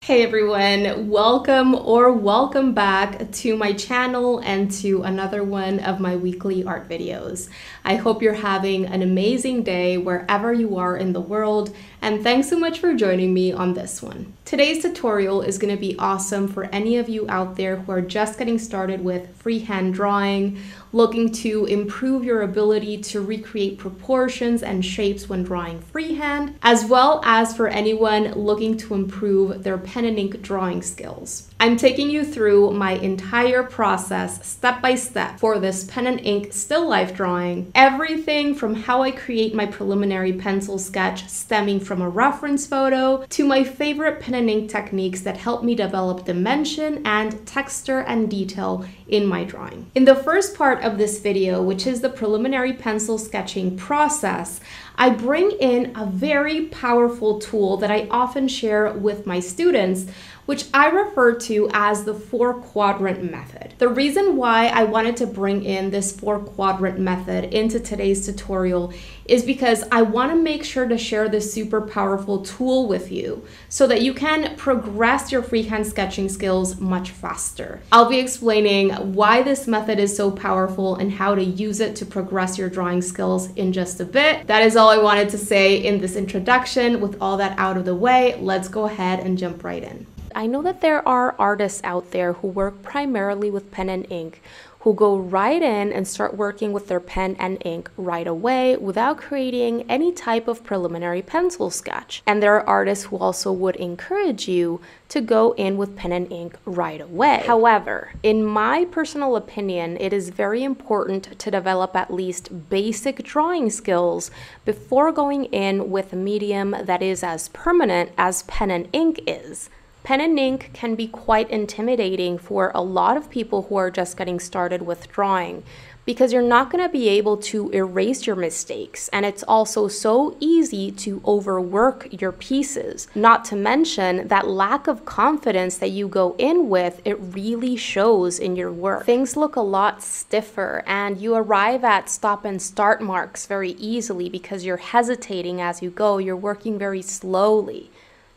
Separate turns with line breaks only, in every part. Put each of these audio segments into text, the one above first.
Hey everyone, welcome back to my channel and to another one of my weekly art videos. I hope you're having an amazing day wherever you are in the world, and thanks so much for joining me on this one. Today's tutorial is going to be awesome for any of you out there who are just getting started with freehand drawing, looking to improve your ability to recreate proportions and shapes when drawing freehand, as well as for anyone looking to improve their pen and ink drawing skills. I'm taking you through my entire process step by step for this pen and ink still life drawing. Everything from how I create my preliminary pencil sketch stemming from a reference photo to my favorite pen and ink techniques that help me develop dimension and texture and detail in my drawing. In the first part of this video, which is the preliminary pencil sketching process, I bring in a very powerful tool that I often share with my students, which I refer to as the 4-quadrant method. The reason why I wanted to bring in this 4-quadrant method into today's tutorial is because I want to make sure to share this super powerful tool with you so that you can progress your freehand sketching skills much faster. I'll be explaining why this method is so powerful and how to use it to progress your drawing skills in just a bit. That is all I wanted to say in this introduction. With all that out of the way, let's go ahead and jump right in. I know that there are artists out there who work primarily with pen and ink, who go right in and start working with their pen and ink right away without creating any type of preliminary pencil sketch. And there are artists who also would encourage you to go in with pen and ink right away. However, in my personal opinion, it is very important to develop at least basic drawing skills before going in with a medium that is as permanent as pen and ink is. Pen and ink can be quite intimidating for a lot of people who are just getting started with drawing because you're not going to be able to erase your mistakes, and it's also so easy to overwork your pieces. Not to mention that lack of confidence that you go in with, it really shows in your work. Things look a lot stiffer and you arrive at stop and start marks very easily because you're hesitating as you go, you're working very slowly.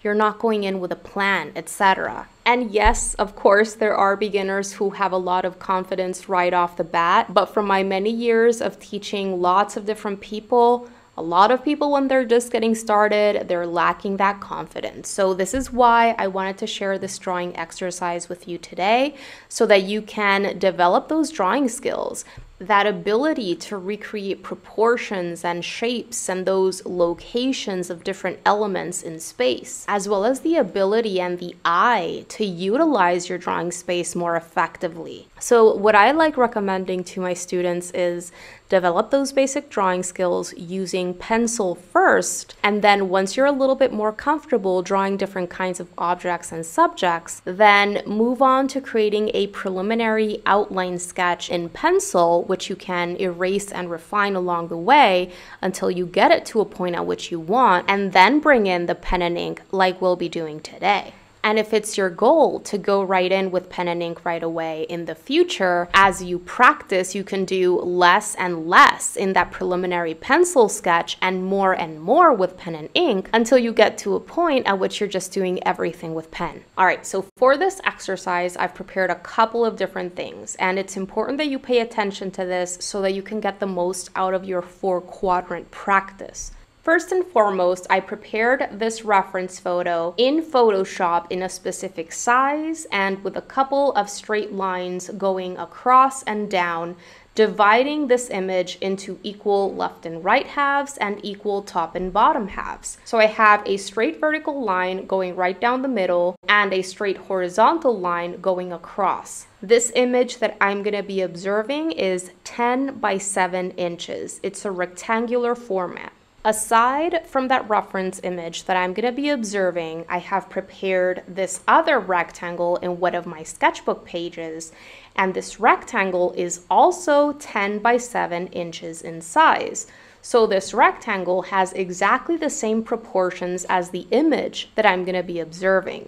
You're not going in with a plan, etc. And yes, of course, there are beginners who have a lot of confidence right off the bat, but from my many years of teaching lots of different people, a lot of people when they're just getting started, they're lacking that confidence. So this is why I wanted to share this drawing exercise with you today so that you can develop those drawing skills. That ability to recreate proportions and shapes and those locations of different elements in space, as well as the ability and the eye to utilize your drawing space more effectively. So what I like recommending to my students is develop those basic drawing skills using pencil first, and then once you're a little bit more comfortable drawing different kinds of objects and subjects, then move on to creating a preliminary outline sketch in pencil, which you can erase and refine along the way until you get it to a point at which you want, and then bring in the pen and ink like we'll be doing today. And if it's your goal to go right in with pen and ink right away in the future, as you practice, you can do less and less in that preliminary pencil sketch and more with pen and ink until you get to a point at which you're just doing everything with pen. All right, so for this exercise, I've prepared a couple of different things, and it's important that you pay attention to this so that you can get the most out of your 4-quadrant practice. First and foremost, I prepared this reference photo in Photoshop in a specific size and with a couple of straight lines going across and down, dividing this image into equal left and right halves and equal top and bottom halves. So I have a straight vertical line going right down the middle and a straight horizontal line going across. This image that I'm going to be observing is 10 by 7 inches. It's a rectangular format. Aside from that reference image that I'm going to be observing, I have prepared this other rectangle in one of my sketchbook pages, and this rectangle is also 10 by 7 inches in size. So this rectangle has exactly the same proportions as the image that I'm going to be observing.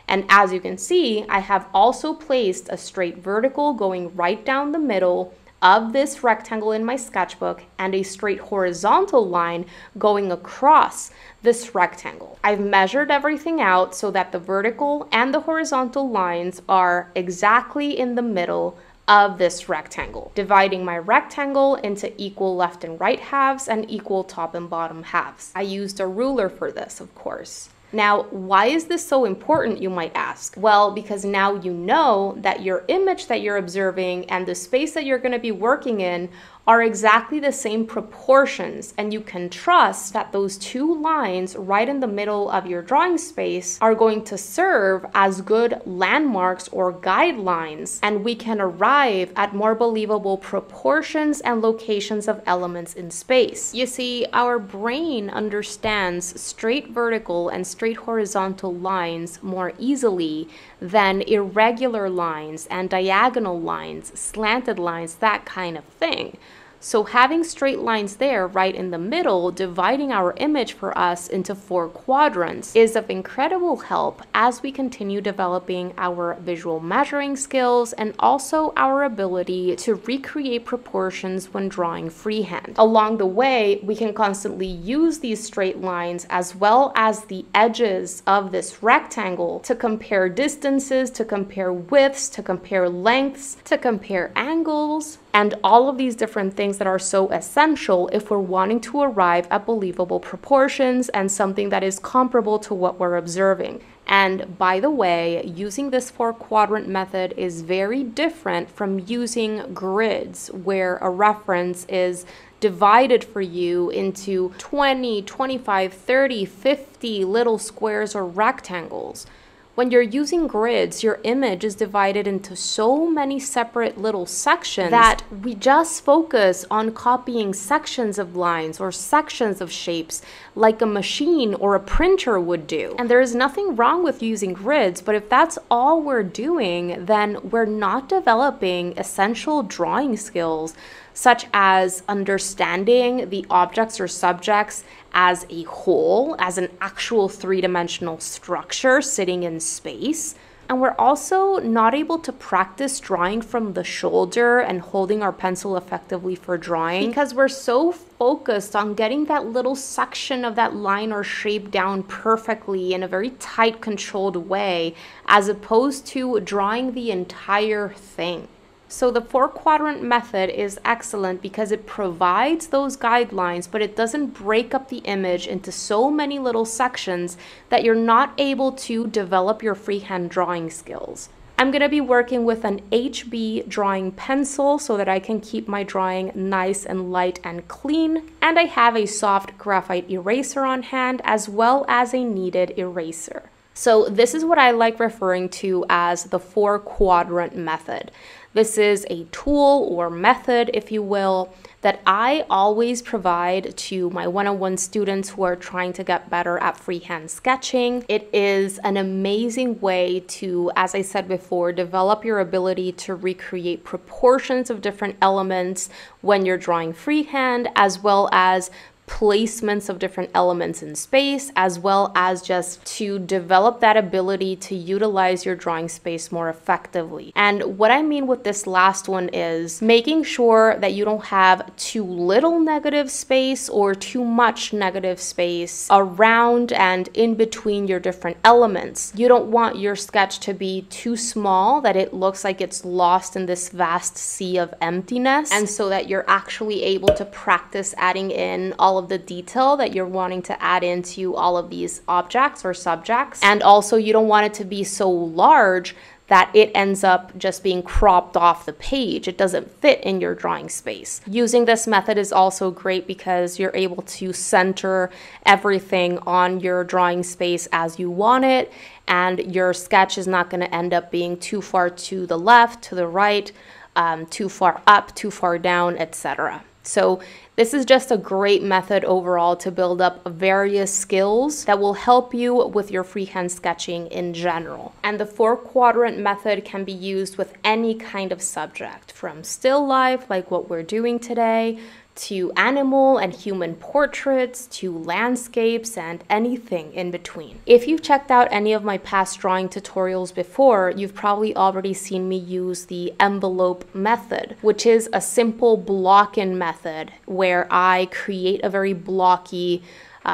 And as you can see, I have also placed a straight vertical going right down the middle, of this rectangle in my sketchbook and a straight horizontal line going across this rectangle. I've measured everything out so that the vertical and the horizontal lines are exactly in the middle of this rectangle, dividing my rectangle into equal left and right halves and equal top and bottom halves. I used a ruler for this, of course. Now, why is this so important, you might ask? Well, because now you know that your image that you're observing and the space that you're going to be working in are exactly the same proportions, and you can trust that those two lines right in the middle of your drawing space are going to serve as good landmarks or guidelines, and we can arrive at more believable proportions and locations of elements in space. You see, our brain understands straight vertical and straight horizontal lines more easily than irregular lines and diagonal lines, slanted lines, that kind of thing. So having straight lines there right in the middle, dividing our image for us into 4 quadrants, is of incredible help as we continue developing our visual measuring skills and also our ability to recreate proportions when drawing freehand. Along the way, we can constantly use these straight lines as well as the edges of this rectangle to compare distances, to compare widths, to compare lengths, to compare angles, and all of these different things that are so essential if we're wanting to arrive at believable proportions and something that is comparable to what we're observing. And by the way, using this 4-quadrant method is very different from using grids, where a reference is divided for you into 20, 25, 30, 50 little squares or rectangles. When you're using grids, your image is divided into so many separate little sections that we just focus on copying sections of lines or sections of shapes like a machine or a printer would do. And there is nothing wrong with using grids, but if that's all we're doing, then we're not developing essential drawing skills such as understanding the objects or subjects as a whole, as an actual 3-dimensional structure sitting in space. And we're also not able to practice drawing from the shoulder and holding our pencil effectively for drawing because we're so focused on getting that little section of that line or shape down perfectly in a very tight, controlled way, as opposed to drawing the entire thing. So the 4-quadrant method is excellent because it provides those guidelines, but it doesn't break up the image into so many little sections that you're not able to develop your freehand drawing skills. I'm going to be working with an HB drawing pencil so that I can keep my drawing nice and light and clean. And I have a soft graphite eraser on hand as well as a kneaded eraser. So this is what I like referring to as the 4-quadrant method. This is a tool or method, if you will, that I always provide to my one-on-one students who are trying to get better at freehand sketching. It is an amazing way to, as I said before, develop your ability to recreate proportions of different elements when you're drawing freehand, as well as placements of different elements in space, as well as just to develop that ability to utilize your drawing space more effectively. And what I mean with this last one is making sure that you don't have too little negative space or too much negative space around and in between your different elements. You don't want your sketch to be too small that it looks like it's lost in this vast sea of emptiness, and so that you're actually able to practice adding in all of the detail that you're wanting to add into all of these objects or subjects. And also you don't want it to be so large that it ends up just being cropped off the page. It doesn't fit in your drawing space. Using this method is also great because you're able to center everything on your drawing space as you want it, and your sketch is not going to end up being too far to the left, to the right, too far up, too far down, etc. So this is just a great method overall to build up various skills that will help you with your freehand sketching in general. And the 4-quadrant method can be used with any kind of subject, from still life, like what we're doing today, to animal and human portraits, to landscapes, and anything in between. If you've checked out any of my past drawing tutorials before, you've probably already seen me use the envelope method, which is a simple block-in method where I create a very blocky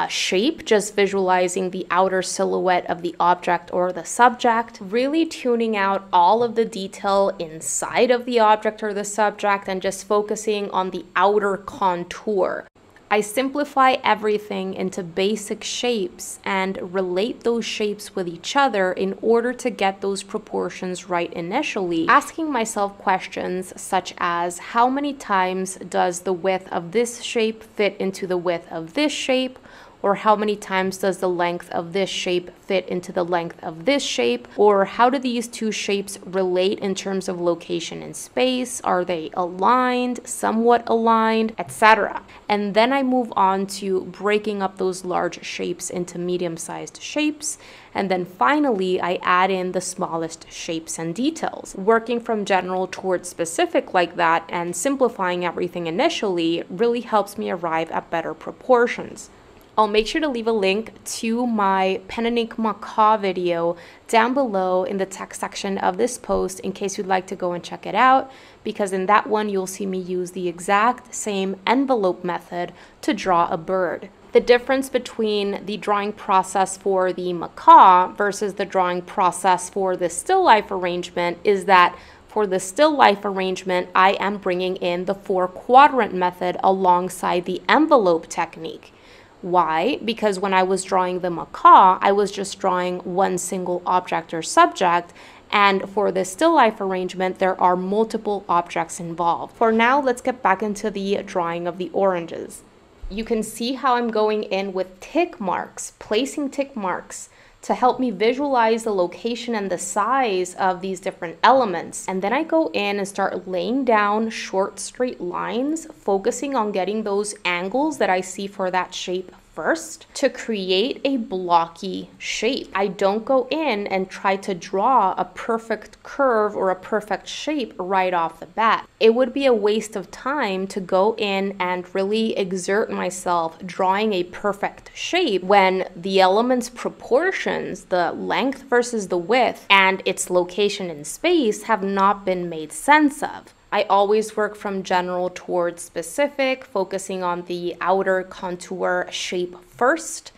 shape, just visualizing the outer silhouette of the object or the subject, really tuning out all of the detail inside of the object or the subject and just focusing on the outer contour. I simplify everything into basic shapes and relate those shapes with each other in order to get those proportions right initially, asking myself questions such as how many times does the width of this shape fit into the width of this shape, or how many times does the length of this shape fit into the length of this shape, or how do these two shapes relate in terms of location in space? Are they aligned, somewhat aligned, etc.? And then I move on to breaking up those large shapes into medium-sized shapes. And then finally, I add in the smallest shapes and details. Working from general towards specific like that and simplifying everything initially really helps me arrive at better proportions. I'll make sure to leave a link to my pen and ink macaw video down below in the text section of this post in case you'd like to go and check it out, because in that one you'll see me use the exact same envelope method to draw a bird. The difference between the drawing process for the macaw versus the drawing process for the still life arrangement is that for the still life arrangement, I am bringing in the 4-quadrant method alongside the envelope technique. Why? Because when I was drawing the macaw, I was just drawing one single object or subject, and for the still life arrangement, there are multiple objects involved. For now, let's get back into the drawing of the oranges. You can see how I'm going in with tick marks, placing tick marks to help me visualize the location and the size of these different elements. And then I go in and start laying down short straight lines, focusing on getting those angles that I see for that shape first to create a blocky shape. I don't go in and try to draw a perfect curve or a perfect shape right off the bat. It would be a waste of time to go in and really exert myself drawing a perfect shape when the element's proportions, the length versus the width, and its location in space have not been made sense of. I always work from general towards specific, focusing on the outer contour shape first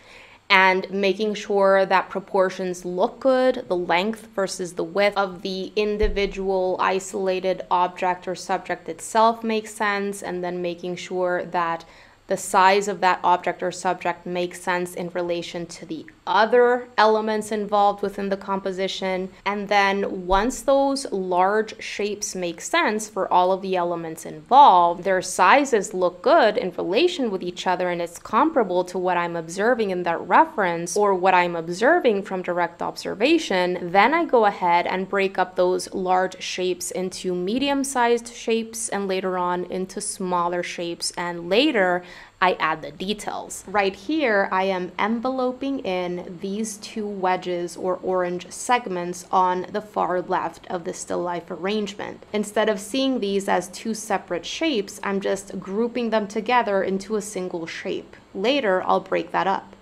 and making sure that proportions look good, the length versus the width of the individual isolated object or subject itself makes sense, and then making sure that the size of that object or subject makes sense in relation to the other elements involved within the composition. And then once those large shapes make sense for all of the elements involved, their sizes look good in relation with each other and it's comparable to what I'm observing in that reference or what I'm observing from direct observation, then I go ahead and break up those large shapes into medium-sized shapes and later on into smaller shapes, and later I add the details. Right here, I am enveloping in these two wedges or orange segments on the far left of the still life arrangement. Instead of seeing these as two separate shapes, I'm just grouping them together into a single shape. Later, I'll break that up.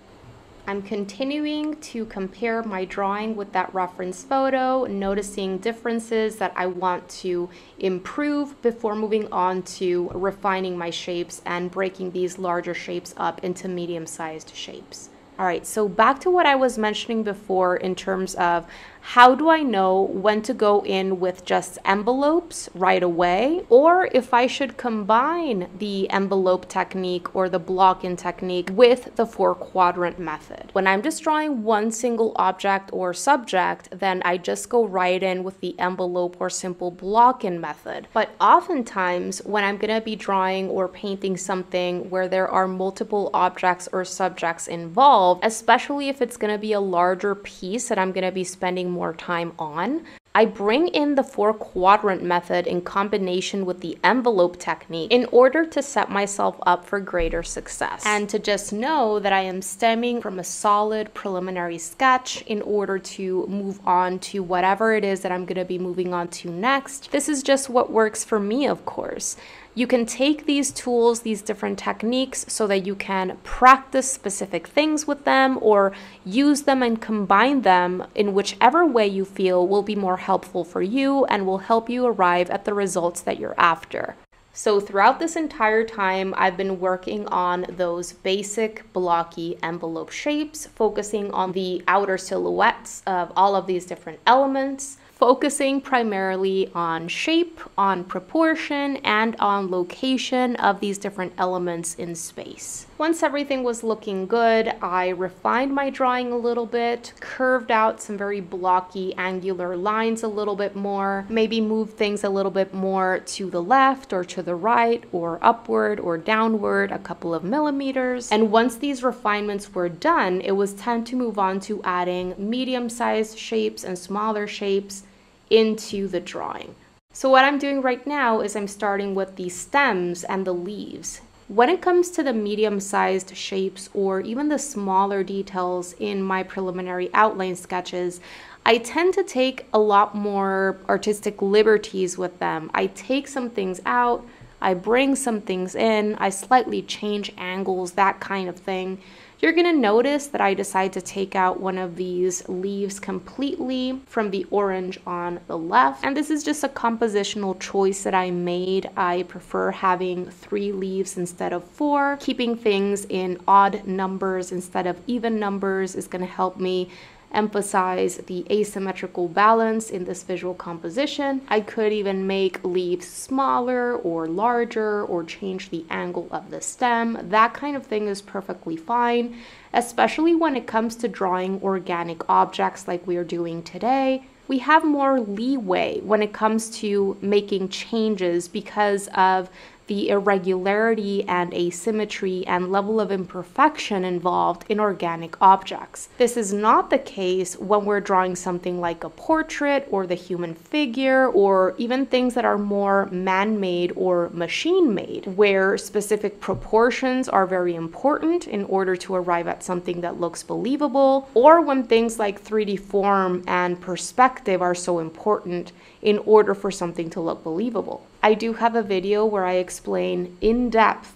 I'm continuing to compare my drawing with that reference photo, noticing differences that I want to improve before moving on to refining my shapes and breaking these larger shapes up into medium-sized shapes. All right, so back to what I was mentioning before in terms of how do I know when to go in with just envelopes right away, or if I should combine the envelope technique or the block-in technique with the 4-quadrant method. When I'm just drawing one single object or subject, then I just go right in with the envelope or simple block-in method. But oftentimes when I'm gonna be drawing or painting something where there are multiple objects or subjects involved, especially if it's gonna be a larger piece that I'm gonna be spending more time on, I bring in the 4-quadrant method in combination with the envelope technique in order to set myself up for greater success and to just know that I am stemming from a solid preliminary sketch in order to move on to whatever it is that I'm going to be moving on to next. This is just what works for me, of course. You can take these tools, these different techniques, so that you can practice specific things with them or use them and combine them in whichever way you feel will be more helpful for you and will help you arrive at the results that you're after. So throughout this entire time, I've been working on those basic blocky envelope shapes, focusing on the outer silhouettes of all of these different elements, focusing primarily on shape, on proportion, and on location of these different elements in space. Once everything was looking good, I refined my drawing a little bit, curved out some very blocky angular lines a little bit more, maybe moved things a little bit more to the left or to the right or upward or downward a couple of millimeters. And once these refinements were done, it was time to move on to adding medium-sized shapes and smaller shapes into the drawing. So what I'm doing right now is I'm starting with the stems and the leaves. When it comes to the medium-sized shapes or even the smaller details in my preliminary outline sketches, I tend to take a lot more artistic liberties with them. I take some things out, I bring some things in, I slightly change angles, that kind of thing. You're going to notice that I decide to take out one of these leaves completely from the orange on the left. And this is just a compositional choice that I made. I prefer having 3 leaves instead of 4. Keeping things in odd numbers instead of even numbers is going to help me emphasize the asymmetrical balance in this visual composition. I could even make leaves smaller or larger or change the angle of the stem. That kind of thing is perfectly fine, especially when it comes to drawing organic objects like we are doing today. We have more leeway when it comes to making changes because of the irregularity and asymmetry and level of imperfection involved in organic objects. This is not the case when we're drawing something like a portrait or the human figure or even things that are more man-made or machine-made, where specific proportions are very important in order to arrive at something that looks believable, or when things like 3D form and perspective are so important in order for something to look believable. I do have a video where I explain in depth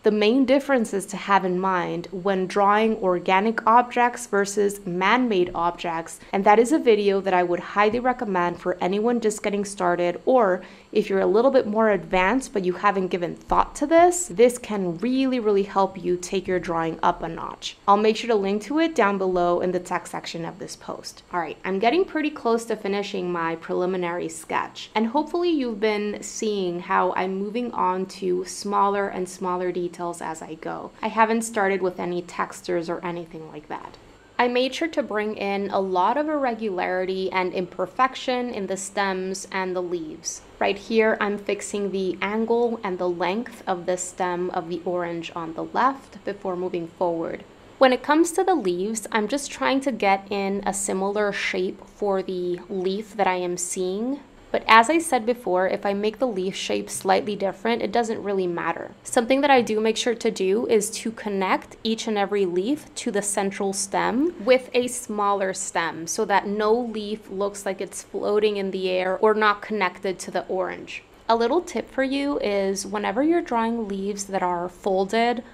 the main differences to have in mind when drawing organic objects versus man-made objects, and that is a video that I would highly recommend for anyone just getting started, or if you're a little bit more advanced but you haven't given thought to this can really help you take your drawing up a notch. I'll make sure to link to it down below in the text section of this post. Alright, I'm getting pretty close to finishing my preliminary sketch, and hopefully you've been seeing how I'm moving on to smaller and smaller details as I go. I haven't started with any textures or anything like that. I made sure to bring in a lot of irregularity and imperfection in the stems and the leaves. Right here, I'm fixing the angle and the length of the stem of the orange on the left before moving forward. When it comes to the leaves, I'm just trying to get in a similar shape for the leaf that I am seeing. But as I said before, if I make the leaf shape slightly different, it doesn't really matter. Something that I do make sure to do is to connect each and every leaf to the central stem with a smaller stem so that no leaf looks like it's floating in the air or not connected to the orange. A little tip for you is whenever you're drawing leaves that are folded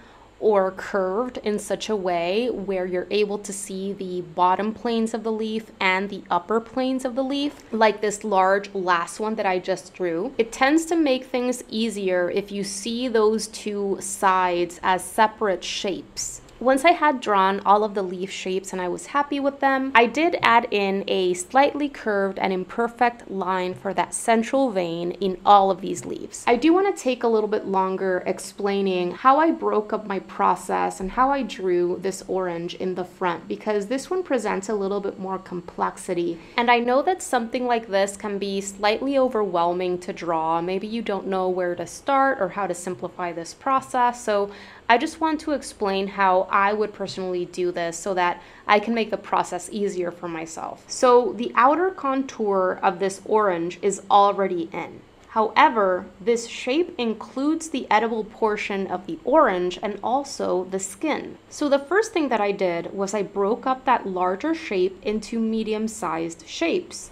or curved in such a way where you're able to see the bottom planes of the leaf and the upper planes of the leaf, like this large last one that I just drew, it tends to make things easier if you see those two sides as separate shapes. Once I had drawn all of the leaf shapes and I was happy with them, I did add in a slightly curved and imperfect line for that central vein in all of these leaves. I do want to take a little bit longer explaining how I broke up my process and how I drew this orange in the front, because this one presents a little bit more complexity. And I know that something like this can be slightly overwhelming to draw. Maybe you don't know where to start or how to simplify this process. So I just want to explain how I would personally do this so that I can make the process easier for myself. So the outer contour of this orange is already in. However, this shape includes the edible portion of the orange and also the skin. So the first thing that I did was I broke up that larger shape into medium-sized shapes,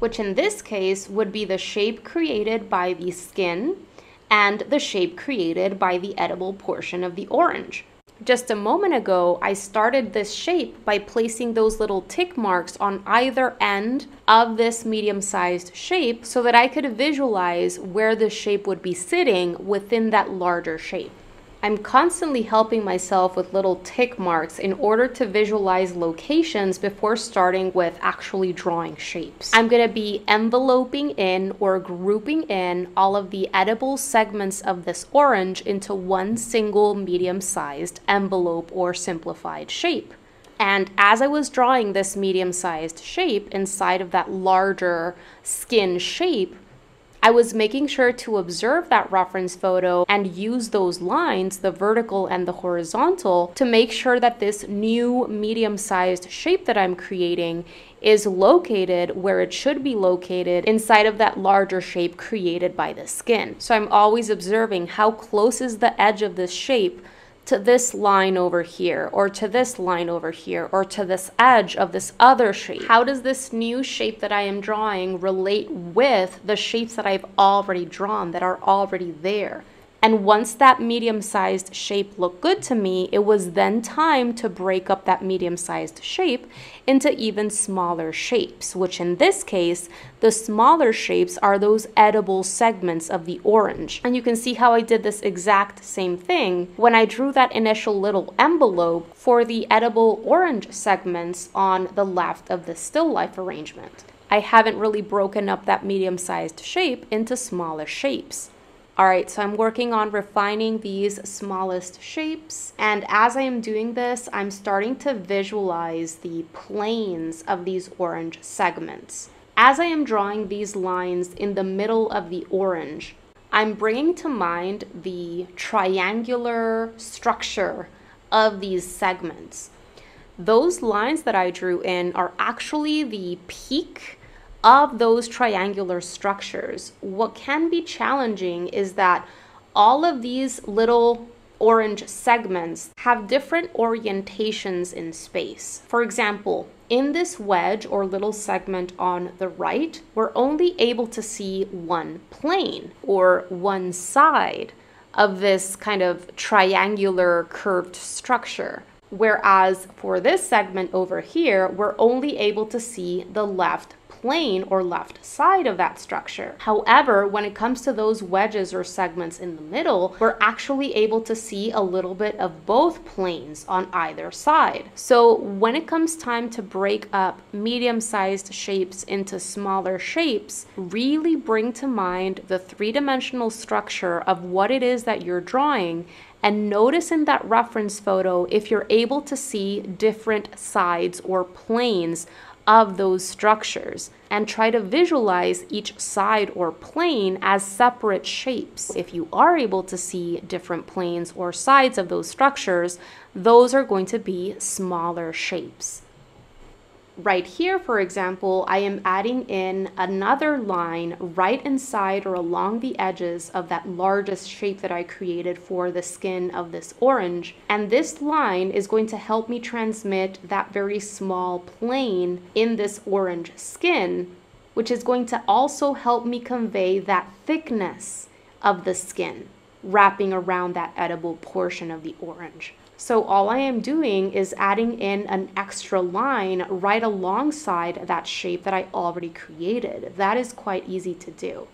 which in this case would be the shape created by the skin and the shape created by the edible portion of the orange. Just a moment ago, I started this shape by placing those little tick marks on either end of this medium-sized shape so that I could visualize where the shape would be sitting within that larger shape. I'm constantly helping myself with little tick marks in order to visualize locations before starting with actually drawing shapes. I'm going to be enveloping in or grouping in all of the edible segments of this orange into one single medium-sized envelope or simplified shape. And as I was drawing this medium-sized shape inside of that larger skin shape, I was making sure to observe that reference photo and use those lines, the vertical and the horizontal, to make sure that this new medium-sized shape that I'm creating is located where it should be located inside of that larger shape created by the skin. So I'm always observing how close is the edge of this shape to this line over here, or to this line over here, or to this edge of this other shape. How does this new shape that I am drawing relate with the shapes that I've already drawn that are already there? And once that medium-sized shape looked good to me, it was then time to break up that medium-sized shape into even smaller shapes, which in this case, the smaller shapes are those edible segments of the orange. And you can see how I did this exact same thing when I drew that initial little envelope for the edible orange segments on the left of the still life arrangement. I haven't really broken up that medium-sized shape into smaller shapes. All right, so I'm working on refining these smallest shapes, and as I am doing this, I'm starting to visualize the planes of these orange segments. As I am drawing these lines in the middle of the orange, I'm bringing to mind the triangular structure of these segments. Those lines that I drew in are actually the peak of those triangular structures. What can be challenging is that all of these little orange segments have different orientations in space. For example, in this wedge or little segment on the right, we're only able to see one plane or one side of this kind of triangular curved structure. Whereas for this segment over here, we're only able to see the left plane or left side of that structure. However, when it comes to those wedges or segments in the middle, we're actually able to see a little bit of both planes on either side. So when it comes time to break up medium-sized shapes into smaller shapes, really bring to mind the three-dimensional structure of what it is that you're drawing, and notice in that reference photo if you're able to see different sides or planes of those structures, and try to visualize each side or plane as separate shapes. If you are able to see different planes or sides of those structures, those are going to be smaller shapes. Right here, for example, I am adding in another line right inside or along the edges of that largest shape that I created for the skin of this orange. And this line is going to help me transmit that very small plane in this orange skin, which is going to also help me convey that thickness of the skin wrapping around that edible portion of the orange. So all I am doing is adding in an extra line right alongside that shape that I already created. That is quite easy to do.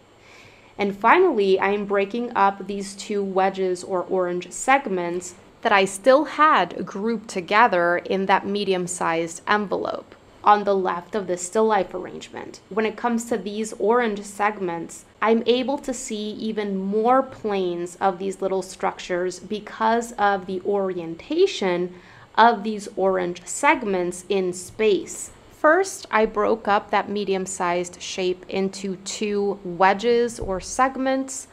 And finally, I am breaking up these two wedges or orange segments that I still had grouped together in that medium-sized envelope on the left of the still life arrangement. When it comes to these orange segments, I'm able to see even more planes of these little structures because of the orientation of these orange segments in space. First, I broke up that medium-sized shape into two wedges or segments,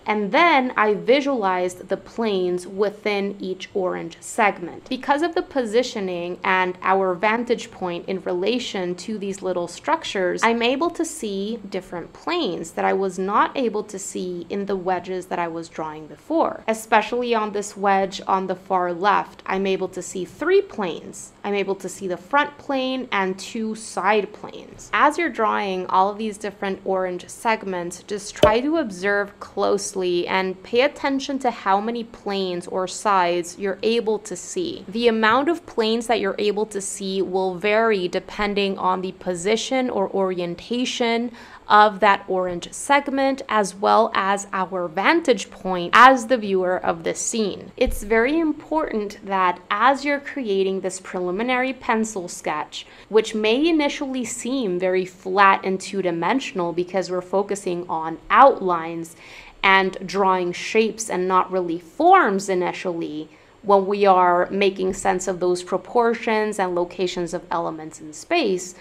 and then I visualized the planes within each orange segment. Because of the positioning and our vantage point in relation to these little structures, I'm able to see different planes that I was not able to see in the wedges that I was drawing before. Especially on this wedge on the far left, I'm able to see three planes. I'm able to see the front plane and two side planes. As you're drawing all of these different orange segments, just try to observe closely closely and pay attention to how many planes or sides you're able to see. The amount of planes that you're able to see will vary depending on the position or orientation of that orange segment, as well as our vantage point as the viewer of the scene. It's very important that as you're creating this preliminary pencil sketch, which may initially seem very flat and two-dimensional because we're focusing on outlines and drawing shapes and not really forms initially, when we are making sense of those proportions and locations of elements in space.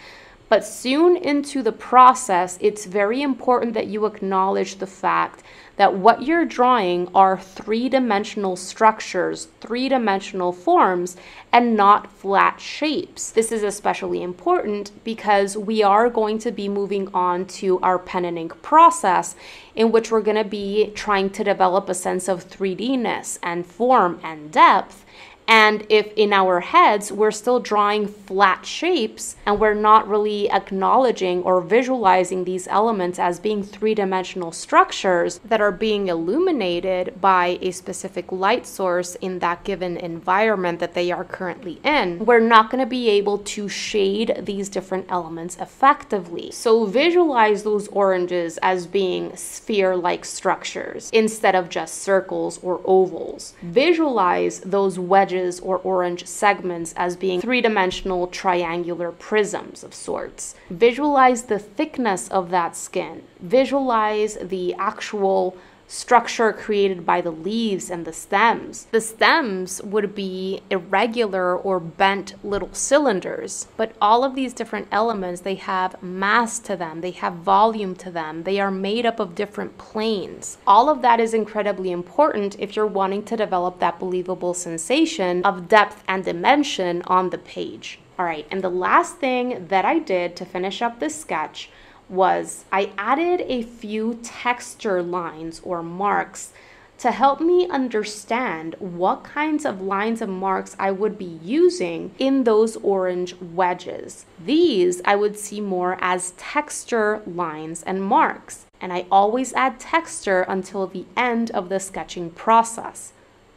But soon into the process, it's very important that you acknowledge the fact that what you're drawing are three-dimensional structures, three-dimensional forms, and not flat shapes. This is especially important because we are going to be moving on to our pen and ink process, in which we're going to be trying to develop a sense of 3D-ness and form and depth. And if in our heads we're still drawing flat shapes and we're not really acknowledging or visualizing these elements as being three-dimensional structures that are being illuminated by a specific light source in that given environment that they are currently in, we're not going to be able to shade these different elements effectively. So visualize those oranges as being sphere-like structures instead of just circles or ovals. Visualize those wedges or orange segments as being three-dimensional triangular prisms of sorts. Visualize the thickness of that skin. Visualize the actual structure created by the leaves and the stems. The stems would be irregular or bent little cylinders, but all of these different elements, they have mass to them, they have volume to them, they are made up of different planes. All of that is incredibly important if you're wanting to develop that believable sensation of depth and dimension on the page. All right, and the last thing that I did to finish up this sketch was I added a few texture lines or marks to help me understand what kinds of lines and marks I would be using in those orange wedges. These I would see more as texture lines and marks, and I always add texture until the end of the sketching process.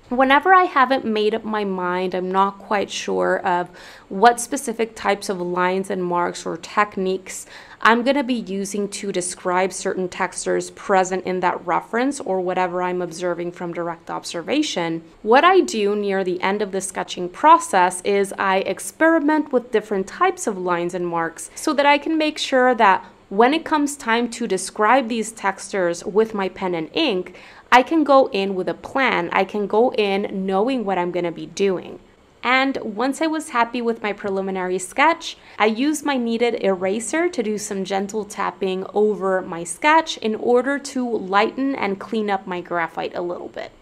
Whenever I haven't made up my mind, I'm not quite sure of what specific types of lines and marks or techniques I'm going to be using to describe certain textures present in that reference or whatever I'm observing from direct observation. What I do near the end of the sketching process is I experiment with different types of lines and marks so that I can make sure that when it comes time to describe these textures with my pen and ink, I can go in with a plan. I can go in knowing what I'm going to be doing. And once I was happy with my preliminary sketch, I used my kneaded eraser to do some gentle tapping over my sketch in order to lighten and clean up my graphite a little bit.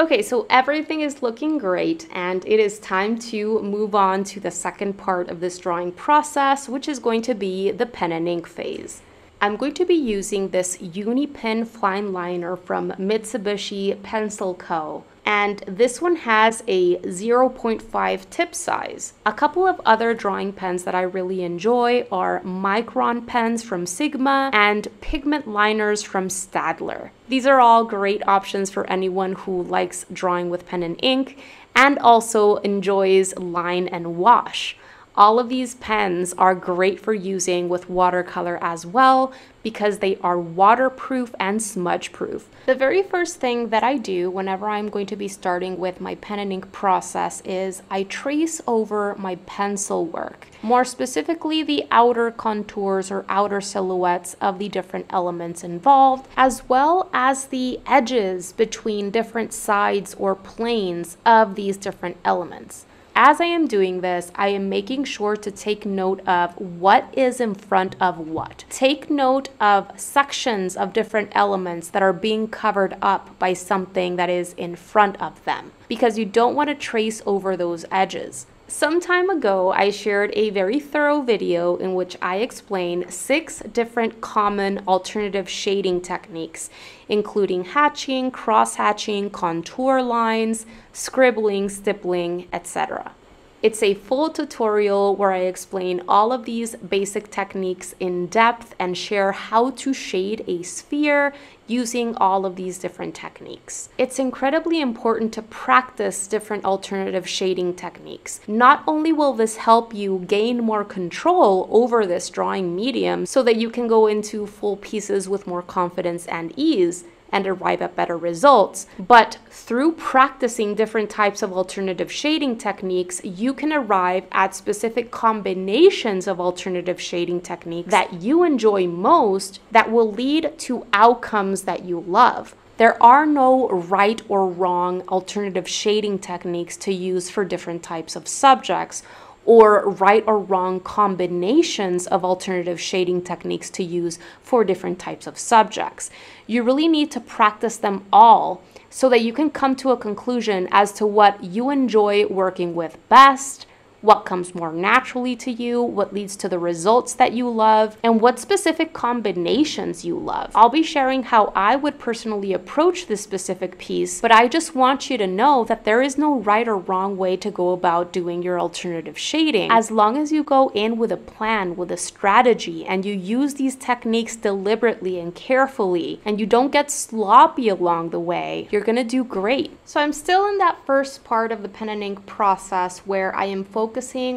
Okay, so everything is looking great, and it is time to move on to the second part of this drawing process, which is going to be the pen and ink phase. I'm going to be using this Uni-Pen fine liner from Mitsubishi Pencil Co. And this one has a 0.5 tip size. A couple of other drawing pens that I really enjoy are Micron pens from Sigma and pigment liners from Staedtler. These are all great options for anyone who likes drawing with pen and ink and also enjoys line and wash. All of these pens are great for using with watercolor as well because they are waterproof and smudge proof. The very first thing that I do whenever I'm going to be starting with my pen and ink process is I trace over my pencil work. More specifically, the outer contours or outer silhouettes of the different elements involved, as well as the edges between different sides or planes of these different elements. As I am doing this, I am making sure to take note of what is in front of what. Take note of sections of different elements that are being covered up by something that is in front of them, because you don't want to trace over those edges. Some time ago, I shared a very thorough video in which I explained 6 different common alternative shading techniques, including hatching, cross-hatching, contour lines, scribbling, stippling, etc. It's a full tutorial where I explain all of these basic techniques in depth and share how to shade a sphere using all of these different techniques. It's incredibly important to practice different alternative shading techniques. Not only will this help you gain more control over this drawing medium so that you can go into full pieces with more confidence and ease, and arrive at better results. But through practicing different types of alternative shading techniques, you can arrive at specific combinations of alternative shading techniques that you enjoy most that will lead to outcomes that you love. There are no right or wrong alternative shading techniques to use for different types of subjects, or right or wrong combinations of alternative shading techniques to use for different types of subjects. You really need to practice them all so that you can come to a conclusion as to what you enjoy working with best, what comes more naturally to you, what leads to the results that you love, and what specific combinations you love. I'll be sharing how I would personally approach this specific piece, but I just want you to know that there is no right or wrong way to go about doing your alternative shading. As long as you go in with a plan, with a strategy, and you use these techniques deliberately and carefully, and you don't get sloppy along the way, you're gonna do great. So I'm still in that first part of the pen and ink process where I am focusing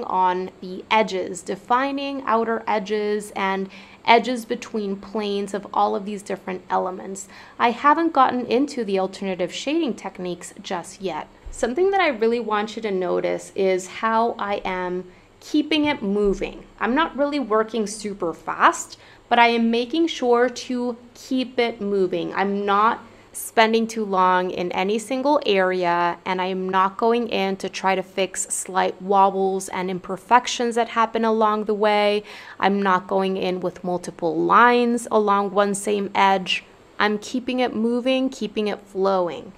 on the edges, defining outer edges and edges between planes of all of these different elements. I haven't gotten into the alternative shading techniques just yet. Something that I really want you to notice is how I am keeping it moving. I'm not really working super fast, but I am making sure to keep it moving. I'm not spending too long in any single area, and I'm not going in to try to fix slight wobbles and imperfections that happen along the way. I'm not going in with multiple lines along one same edge. I'm keeping it moving, keeping it flowing.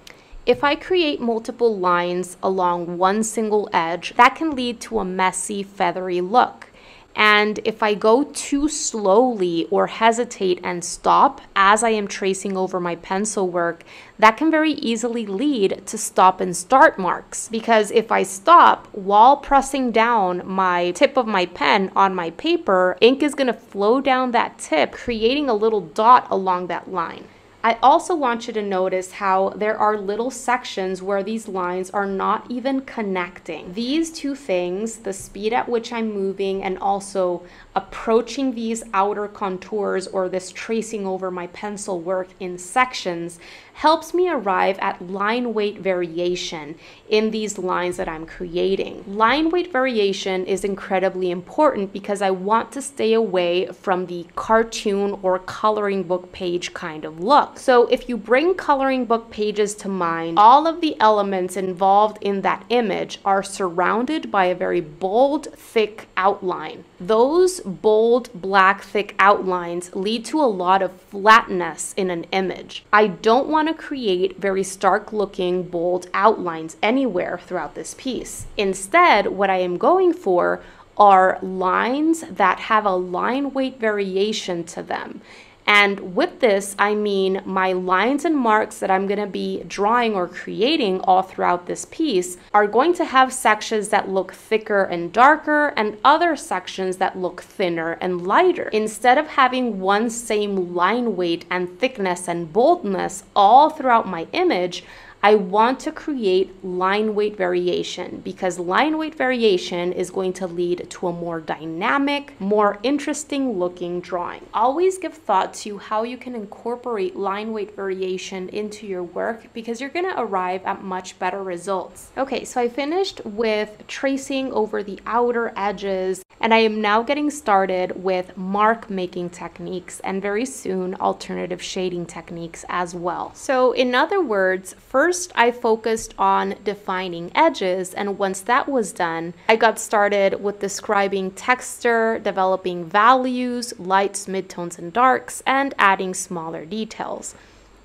If I create multiple lines along one single edge, that can lead to a messy, feathery look. And if I go too slowly or hesitate and stop as I am tracing over my pencil work, that can very easily lead to stop and start marks. Because if I stop while pressing down my tip of my pen on my paper, ink is going to flow down that tip, creating a little dot along that line. I also want you to notice how there are little sections where these lines are not even connecting. These two things, the speed at which I'm moving and also approaching these outer contours or this tracing over my pencil work in sections, helps me arrive at line weight variation in these lines that I'm creating. Line weight variation is incredibly important because I want to stay away from the cartoon or coloring book page kind of look. So if you bring coloring book pages to mind, all of the elements involved in that image are surrounded by a very bold, thick outline. Those bold, black, thick outlines lead to a lot of flatness in an image. I don't want to create very stark looking, bold outlines anywhere throughout this piece. Instead, what I am going for are lines that have a line weight variation to them. And with this, I mean my lines and marks that I'm going to be drawing or creating all throughout this piece are going to have sections that look thicker and darker and other sections that look thinner and lighter. Instead of having one same line weight and thickness and boldness all throughout my image, I want to create line weight variation because line weight variation is going to lead to a more dynamic, more interesting looking drawing. Always give thought to how you can incorporate line weight variation into your work because you're going to arrive at much better results. Okay, so I finished with tracing over the outer edges, and I am now getting started with mark making techniques and very soon alternative shading techniques as well. So in other words, first I focused on defining edges, and once that was done, I got started with describing texture, developing values, lights, midtones, and darks, and adding smaller details.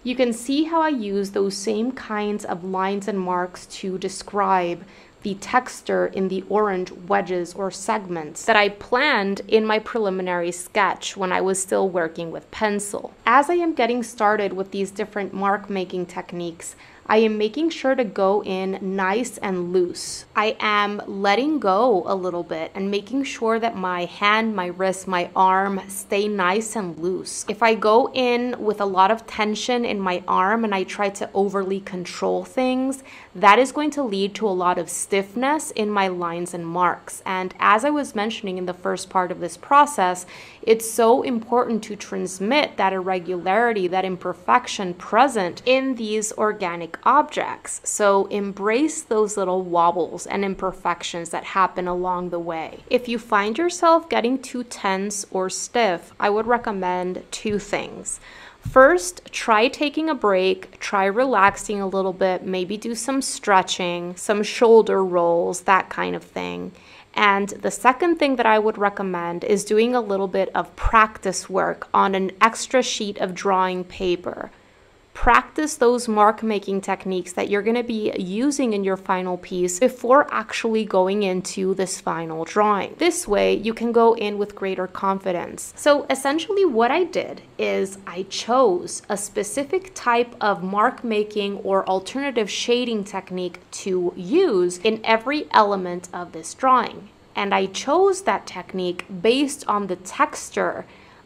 You can see how I use those same kinds of lines and marks to describe the texture in the orange wedges or segments that I planned in my preliminary sketch when I was still working with pencil. As I am getting started with these different mark making techniques, I am making sure to go in nice and loose. I am letting go a little bit and making sure that my hand, my wrist, my arm stay nice and loose. If I go in with a lot of tension in my arm and I try to overly control things, that is going to lead to a lot of stiffness in my lines and marks. And as I was mentioning in the first part of this process, it's so important to transmit that irregularity, that imperfection present in these organic objects. So embrace those little wobbles and imperfections that happen along the way. If you find yourself getting too tense or stiff, I would recommend two things. First, try taking a break, try relaxing a little bit, maybe do some stretching, some shoulder rolls, that kind of thing. And the second thing that I would recommend is doing a little bit of practice work on an extra sheet of drawing paper. Practice those mark making techniques that you're going to be using in your final piece before actually going into this final drawing. This way you can go in with greater confidence. So essentially what I did is I chose a specific type of mark making or alternative shading technique to use in every element of this drawing. And I chose that technique based on the texture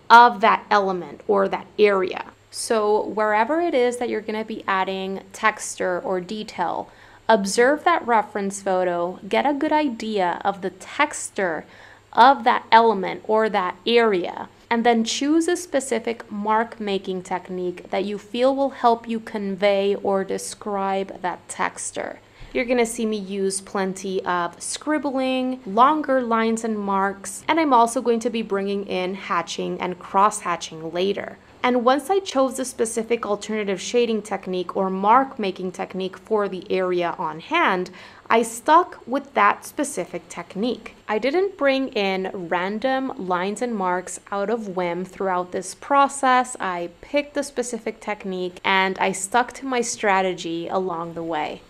of that element or that area. So wherever it is that you're going to be adding texture or detail, observe that reference photo, get a good idea of the texture of that element or that area, and then choose a specific mark making technique that you feel will help you convey or describe that texture. You're going to see me use plenty of scribbling, longer lines and marks, and I'm also going to be bringing in hatching and cross-hatching later. And once I chose the specific alternative shading technique or mark making technique for the area on hand, I stuck with that specific technique. I didn't bring in random lines and marks out of whim throughout this process. I picked the specific technique and I stuck to my strategy along the way.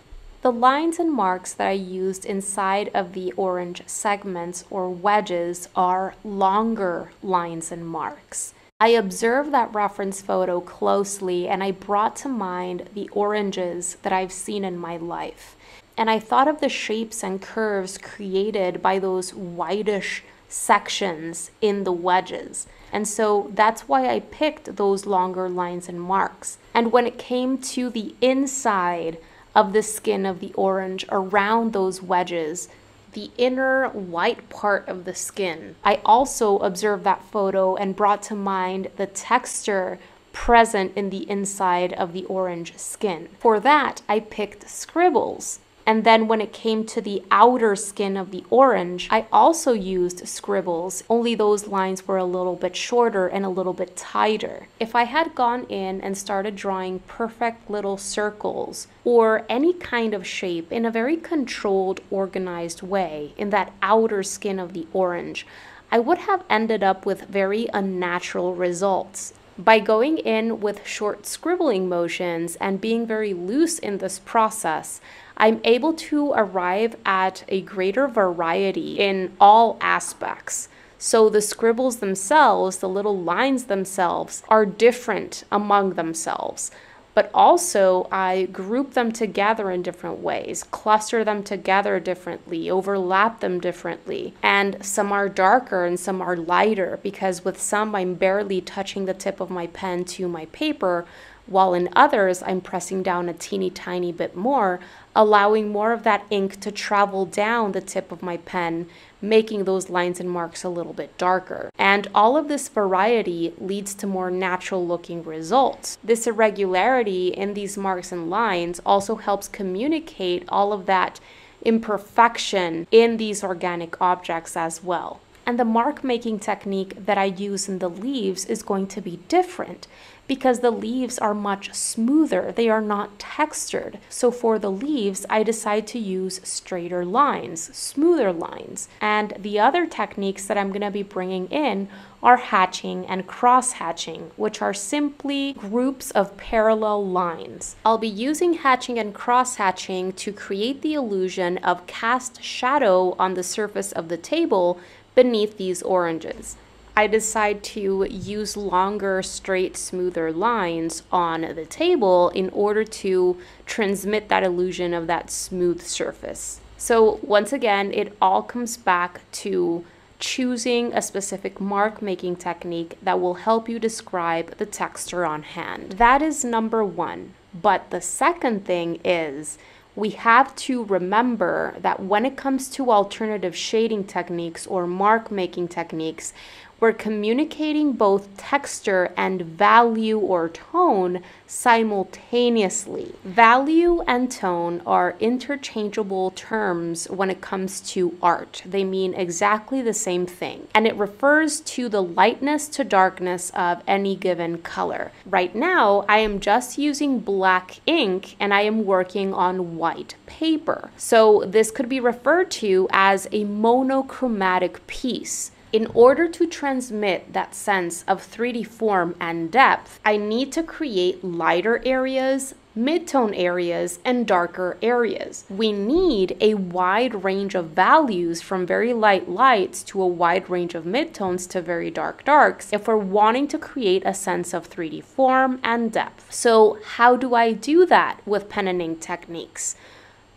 The lines and marks that I used inside of the orange segments or wedges are longer lines and marks. I observed that reference photo closely and I brought to mind the oranges that I've seen in my life. And I thought of the shapes and curves created by those whitish sections in the wedges. And so that's why I picked those longer lines and marks. And when it came to the inside of the skin of the orange around those wedges, the inner white part of the skin, I also observed that photo and brought to mind the texture present in the inside of the orange skin. For that, I picked scribbles. And then when it came to the outer skin of the orange, I also used scribbles, only those lines were a little bit shorter and a little bit tighter. If I had gone in and started drawing perfect little circles or any kind of shape in a very controlled, organized way in that outer skin of the orange, I would have ended up with very unnatural results. By going in with short scribbling motions and being very loose in this process, I'm able to arrive at a greater variety in all aspects. So the scribbles themselves, the little lines themselves, are different among themselves. But also I group them together in different ways, cluster them together differently, overlap them differently. And some are darker and some are lighter because with some I'm barely touching the tip of my pen to my paper, while in others I'm pressing down a teeny tiny bit more, allowing more of that ink to travel down the tip of my pen, making those lines and marks a little bit darker. And all of this variety leads to more natural looking results. This irregularity in these marks and lines also helps communicate all of that imperfection in these organic objects as well. And the mark making technique that I use in the leaves is going to be different because the leaves are much smoother. They are not textured. So for the leaves, I decide to use straighter lines, smoother lines. And the other techniques that I'm going to be bringing in are hatching and cross-hatching, which are simply groups of parallel lines. I'll be using hatching and cross-hatching to create the illusion of cast shadow on the surface of the table beneath these oranges. I decide to use longer, straight, smoother lines on the table in order to transmit that illusion of that smooth surface. So once again, it all comes back to choosing a specific mark making technique that will help you describe the texture on hand. That is number one. But the second thing is we have to remember that when it comes to alternative shading techniques or mark making techniques, we're communicating both texture and value or tone simultaneously. Value and tone are interchangeable terms when it comes to art. They mean exactly the same thing, and it refers to the lightness to darkness of any given color. Right now, I am just using black ink and I am working on white paper. So this could be referred to as a monochromatic piece. In order to transmit that sense of 3D form and depth, I need to create lighter areas, mid-tone areas, and darker areas. We need a wide range of values from very light lights to a wide range of mid-tones to very dark darks if we're wanting to create a sense of 3D form and depth. So how do I do that with pen and ink techniques?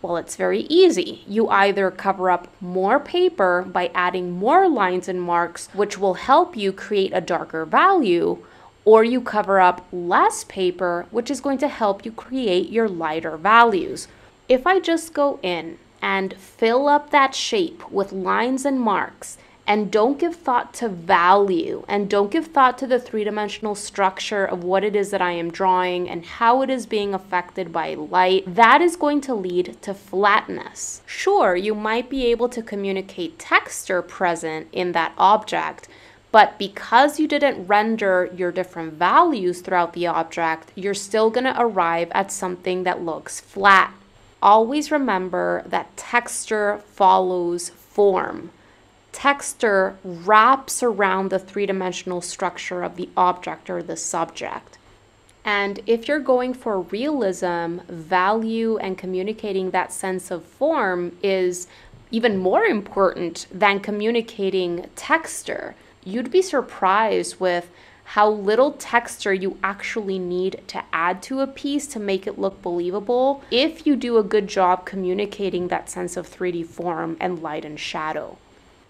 Well, it's very easy. You either cover up more paper by adding more lines and marks, which will help you create a darker value, or you cover up less paper, which is going to help you create your lighter values. If I just go in and fill up that shape with lines and marks, and don't give thought to value, and don't give thought to the three-dimensional structure of what it is that I am drawing and how it is being affected by light, that is going to lead to flatness. Sure, you might be able to communicate texture present in that object, but because you didn't render your different values throughout the object, you're still going to arrive at something that looks flat. Always remember that texture follows form. Texture wraps around the three-dimensional structure of the object or the subject. And if you're going for realism, value, and communicating that sense of form is even more important than communicating texture. You'd be surprised with how little texture you actually need to add to a piece to make it look believable if you do a good job communicating that sense of 3D form and light and shadow.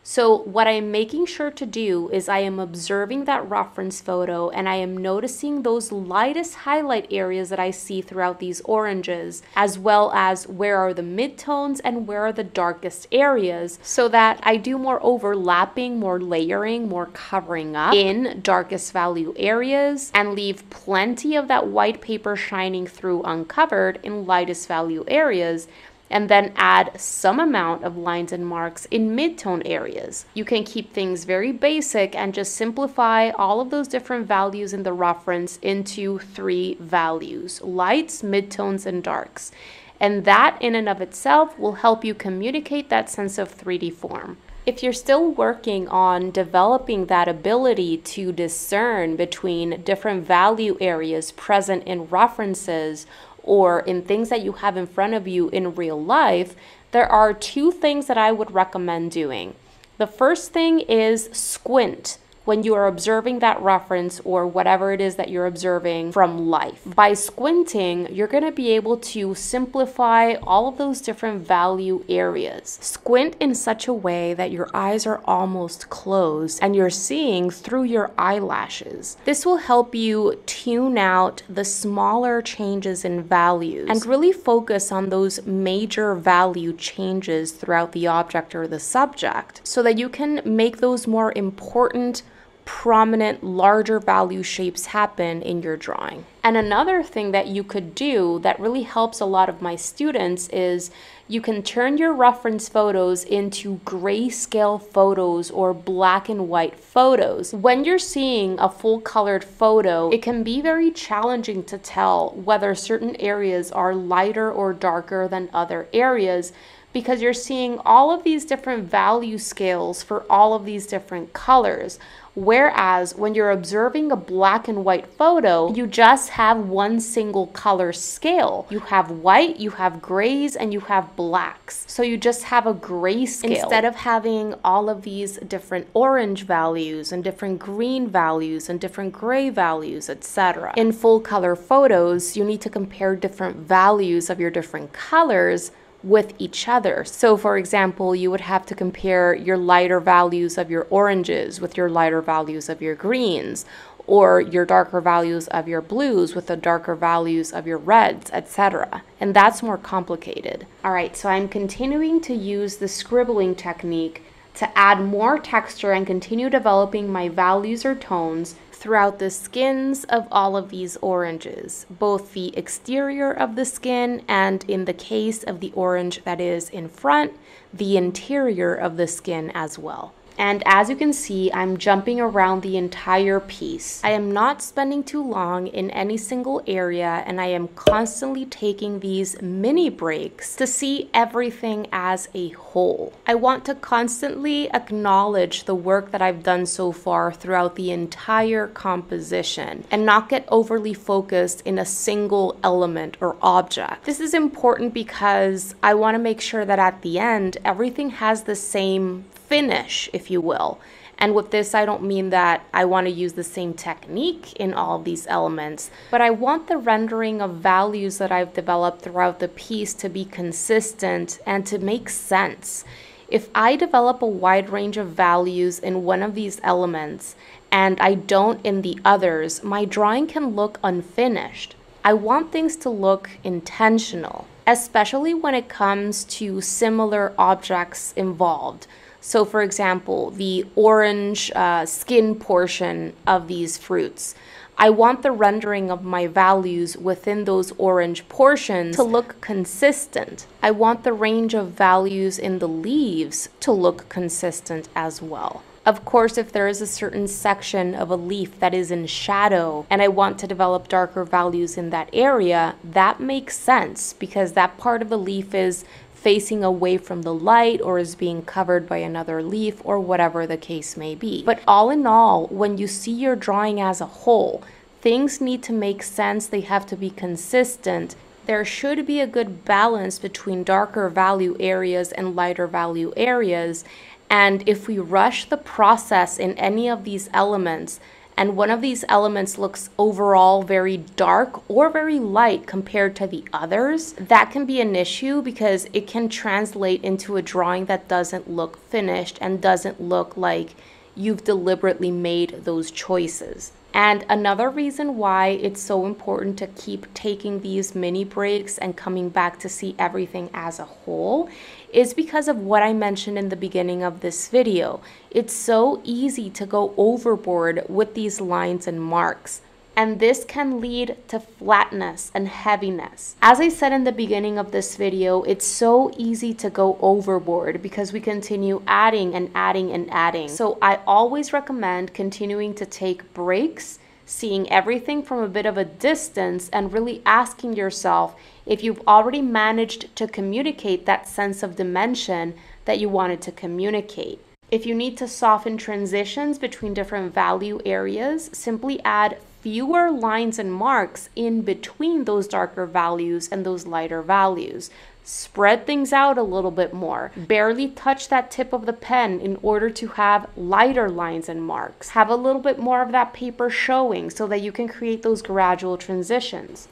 So what I'm making sure to do is I am observing that reference photo and I am noticing those lightest highlight areas that I see throughout these oranges, as well as where are the midtones and where are the darkest areas, so that I do more overlapping, more layering, more covering up in darkest value areas and leave plenty of that white paper shining through uncovered in lightest value areas, and then add some amount of lines and marks in mid-tone areas. You can keep things very basic and just simplify all of those different values in the reference into 3 values: lights, midtones, and darks. And that in and of itself will help you communicate that sense of 3D form. If you're still working on developing that ability to discern between different value areas present in references or in things that you have in front of you in real life, there are 2 things that I would recommend doing. The first thing is squint when you are observing that reference or whatever it is that you're observing from life. By squinting, you're going to be able to simplify all of those different value areas. Squint in such a way that your eyes are almost closed and you're seeing through your eyelashes. This will help you tune out the smaller changes in values and really focus on those major value changes throughout the object or the subject so that you can make those more important, prominent, larger value shapes happen in your drawing. And another thing that you could do that really helps a lot of my students is you can turn your reference photos into grayscale photos or black and white photos. When you're seeing a full colored photo, it can be very challenging to tell whether certain areas are lighter or darker than other areas, because you're seeing all of these different value scales for all of these different colors. Whereas when you're observing a black and white photo, you just have one single color scale. You have white, you have grays, and you have blacks. So you just have a gray scale instead of having all of these different orange values and different green values and different gray values, etc. In full color photos, you need to compare different values of your different colors with each other. So for example, you would have to compare your lighter values of your oranges with your lighter values of your greens, or your darker values of your blues with the darker values of your reds, etc. And that's more complicated. All right, so I'm continuing to use the scribbling technique to add more texture and continue developing my values or tones throughout the skins of all of these oranges, both the exterior of the skin and, in the case of the orange that is in front, the interior of the skin as well. And as you can see, I'm jumping around the entire piece. I am not spending too long in any single area, and I am constantly taking these mini breaks to see everything as a whole. I want to constantly acknowledge the work that I've done so far throughout the entire composition and not get overly focused in a single element or object. This is important because I want to make sure that at the end, everything has the same finish, if you will. And with this, I don't mean that I want to use the same technique in all of these elements, but I want the rendering of values that I've developed throughout the piece to be consistent and to make sense. If I develop a wide range of values in one of these elements and I don't in the others, my drawing can look unfinished. I want things to look intentional, especially when it comes to similar objects involved. So for example, the orange skin portion of these fruits. I want the rendering of my values within those orange portions to look consistent. I want the range of values in the leaves to look consistent as well. Of course, if there is a certain section of a leaf that is in shadow and I want to develop darker values in that area, that makes sense because that part of the leaf is facing away from the light or is being covered by another leaf or whatever the case may be. But all in all, when you see your drawing as a whole, things need to make sense, they have to be consistent. There should be a good balance between darker value areas and lighter value areas. And if we rush the process in any of these elements, and one of these elements looks overall very dark or very light compared to the others, that can be an issue because it can translate into a drawing that doesn't look finished and doesn't look like you've deliberately made those choices. And another reason why it's so important to keep taking these mini breaks and coming back to see everything as a whole is because of what I mentioned in the beginning of this video. It's so easy to go overboard with these lines and marks, and this can lead to flatness and heaviness. As I said in the beginning of this video, it's so easy to go overboard because we continue adding and adding and adding. So I always recommend continuing to take breaks, seeing everything from a bit of a distance, and really asking yourself if you've already managed to communicate that sense of dimension that you wanted to communicate. If you need to soften transitions between different value areas, simply add fewer lines and marks in between those darker values and those lighter values. Spread things out a little bit more. Barely touch that tip of the pen in order to have lighter lines and marks. Have a little bit more of that paper showing so that you can create those gradual transitions.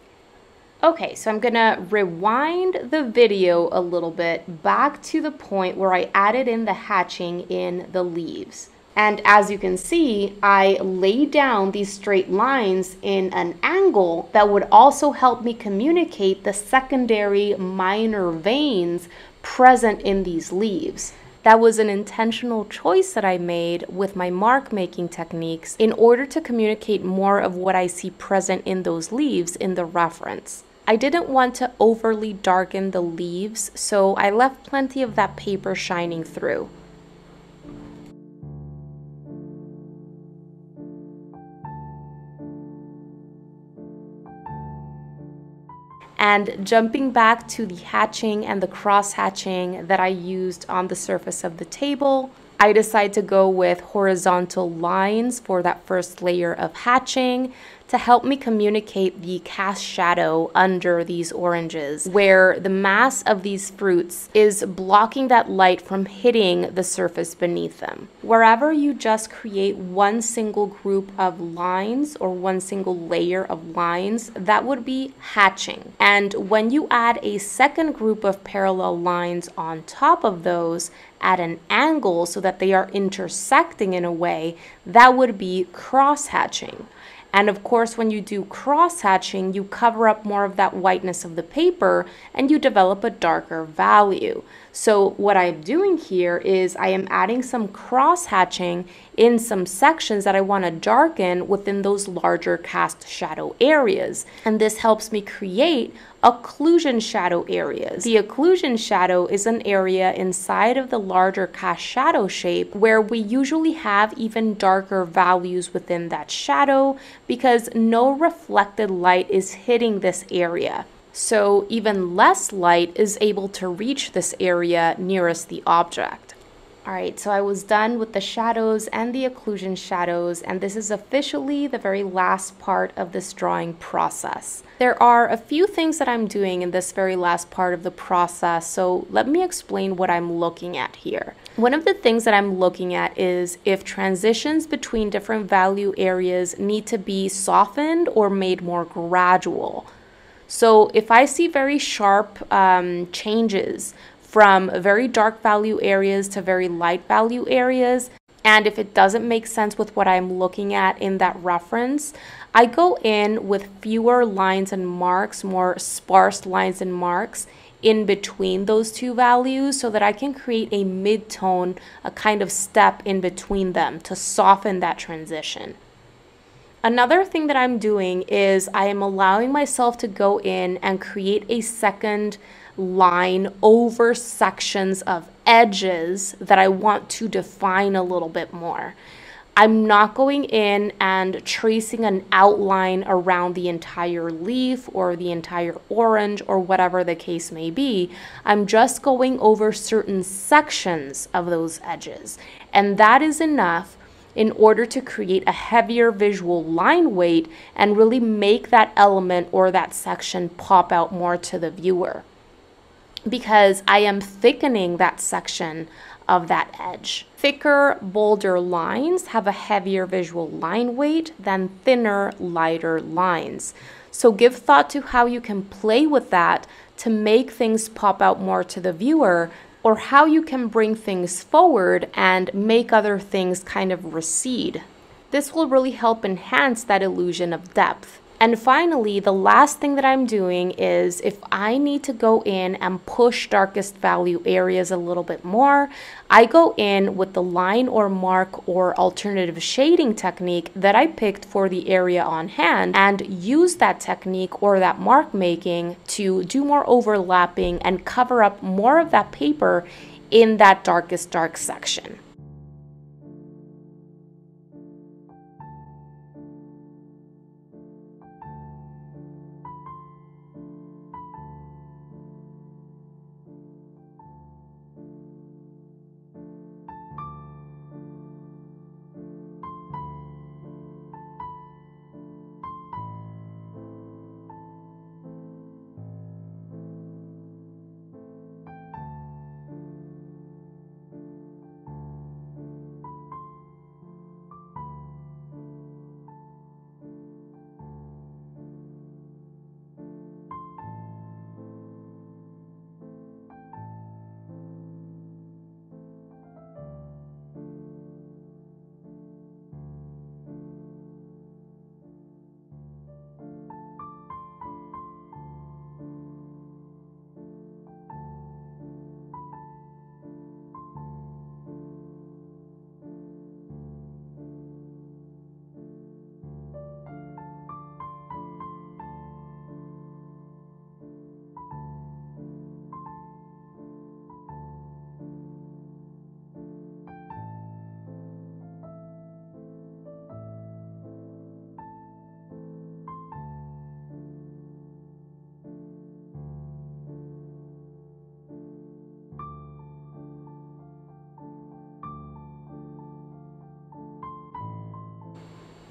Okay, so I'm gonna rewind the video a little bit back to the point where I added in the hatching in the leaves. And as you can see, I laid down these straight lines in an angle that would also help me communicate the secondary minor veins present in these leaves. That was an intentional choice that I made with my mark making techniques in order to communicate more of what I see present in those leaves in the reference. I didn't want to overly darken the leaves, so I left plenty of that paper shining through. And jumping back to the hatching and the cross hatching that I used on the surface of the table, I decided to go with horizontal lines for that first layer of hatching to help me communicate the cast shadow under these oranges, where the mass of these fruits is blocking that light from hitting the surface beneath them. Wherever you just create one single group of lines or one single layer of lines, that would be hatching. And when you add a second group of parallel lines on top of those at an angle so that they are intersecting in a way, that would be cross hatching. And of course, when you do cross hatching, you cover up more of that whiteness of the paper and you develop a darker value. So what I'm doing here is I am adding some cross hatching in some sections that I want to darken within those larger cast shadow areas. And this helps me create occlusion shadow areas. The occlusion shadow is an area inside of the larger cast shadow shape where we usually have even darker values within that shadow because no reflected light is hitting this area. So even less light is able to reach this area nearest the object. Alright, so I was done with the shadows and the occlusion shadows, and this is officially the very last part of this drawing process. There are a few things that I'm doing in this very last part of the process, so let me explain what I'm looking at here. One of the things that I'm looking at is if transitions between different value areas need to be softened or made more gradual. So if I see very sharp changes from very dark value areas to very light value areas, and if it doesn't make sense with what I'm looking at in that reference, I go in with fewer lines and marks, more sparse lines and marks in between those two values so that I can create a mid-tone, a kind of step in between them to soften that transition. Another thing that I'm doing is I am allowing myself to go in and create a second line over sections of edges that I want to define a little bit more. I'm not going in and tracing an outline around the entire leaf or the entire orange or whatever the case may be. I'm just going over certain sections of those edges, and that is enough in order to create a heavier visual line weight and really make that element or that section pop out more to the viewer, because I am thickening that section of that edge. Thicker, bolder lines have a heavier visual line weight than thinner, lighter lines. So give thought to how you can play with that to make things pop out more to the viewer, or how you can bring things forward and make other things kind of recede. This will really help enhance that illusion of depth. And finally, the last thing that I'm doing is if I need to go in and push darkest value areas a little bit more, I go in with the line or mark or alternative shading technique that I picked for the area on hand and use that technique or that mark making to do more overlapping and cover up more of that paper in that darkest dark section.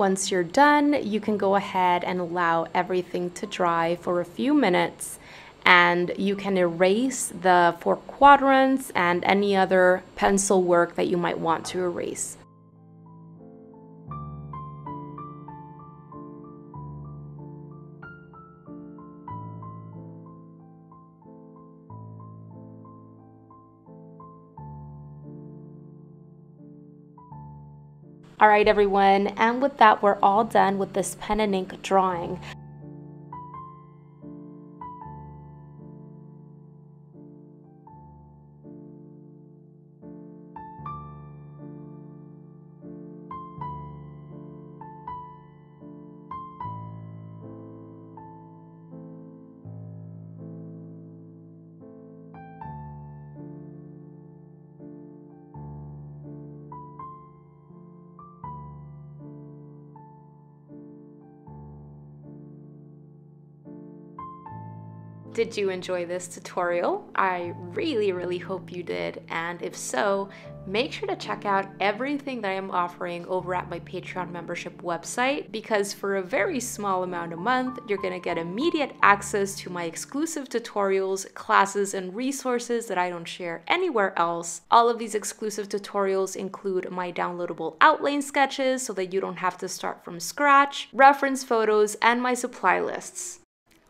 Once you're done, you can go ahead and allow everything to dry for a few minutes, and you can erase the 4 quadrants and any other pencil work that you might want to erase. All right, everyone, and with that, we're all done with this pen and ink drawing. Did you enjoy this tutorial? I really hope you did, and if so, make sure to check out everything that I am offering over at my Patreon membership website, because for a very small amount a month, you're gonna get immediate access to my exclusive tutorials, classes, and resources that I don't share anywhere else. All of these exclusive tutorials include my downloadable outline sketches so that you don't have to start from scratch, reference photos, and my supply lists.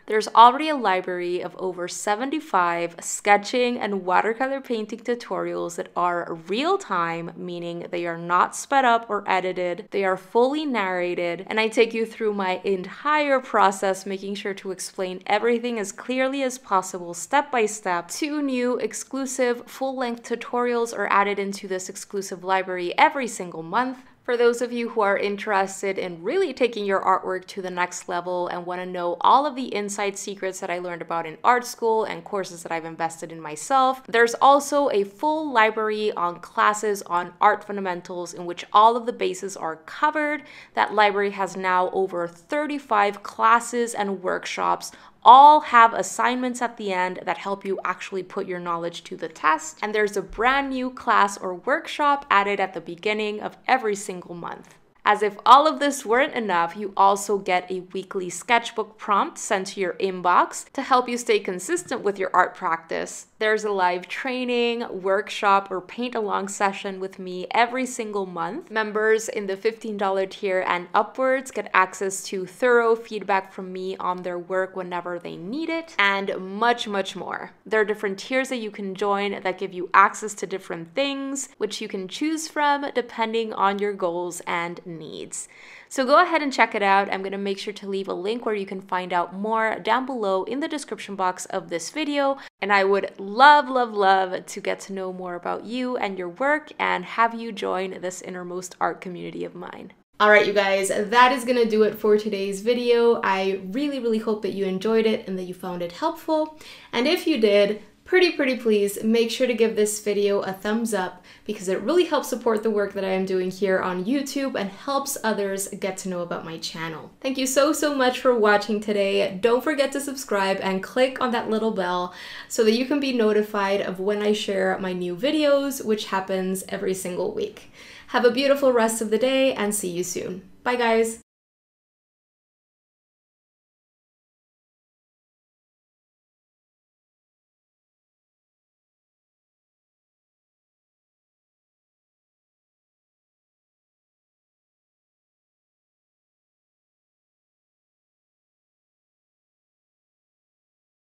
There's already a library of over 75 sketching and watercolor painting tutorials that are real-time, meaning they are not sped up or edited, they are fully narrated, and I take you through my entire process, making sure to explain everything as clearly as possible, step by step. 2 new exclusive full-length tutorials are added into this exclusive library every single month. For those of you who are interested in really taking your artwork to the next level and want to know all of the inside secrets that I learned about in art school and courses that I've invested in myself, there's also a full library on classes on art fundamentals in which all of the bases are covered. That library has now over 35 classes and workshops, all have assignments at the end that help you actually put your knowledge to the test. And there's a brand new class or workshop added at the beginning of every single month. As if all of this weren't enough, you also get a weekly sketchbook prompt sent to your inbox to help you stay consistent with your art practice. There's a live training, workshop, or paint-along session with me every single month. Members in the $15 tier and upwards get access to thorough feedback from me on their work whenever they need it, and much more. There are different tiers that you can join that give you access to different things, which you can choose from depending on your goals and needs. So go ahead and check it out. I'm going to make sure to leave a link where you can find out more down below in the description box of this video. And I would love to get to know more about you and your work and have you join this innermost art community of mine. Alright, you guys, that is gonna do it for today's video. I really hope that you enjoyed it and that you found it helpful. And if you did, pretty please make sure to give this video a thumbs up, because it really helps support the work that I am doing here on YouTube and helps others get to know about my channel. Thank you so much for watching today. Don't forget to subscribe and click on that little bell so that you can be notified of when I share my new videos, which happens every single week. Have a beautiful rest of the day and see you soon. Bye guys!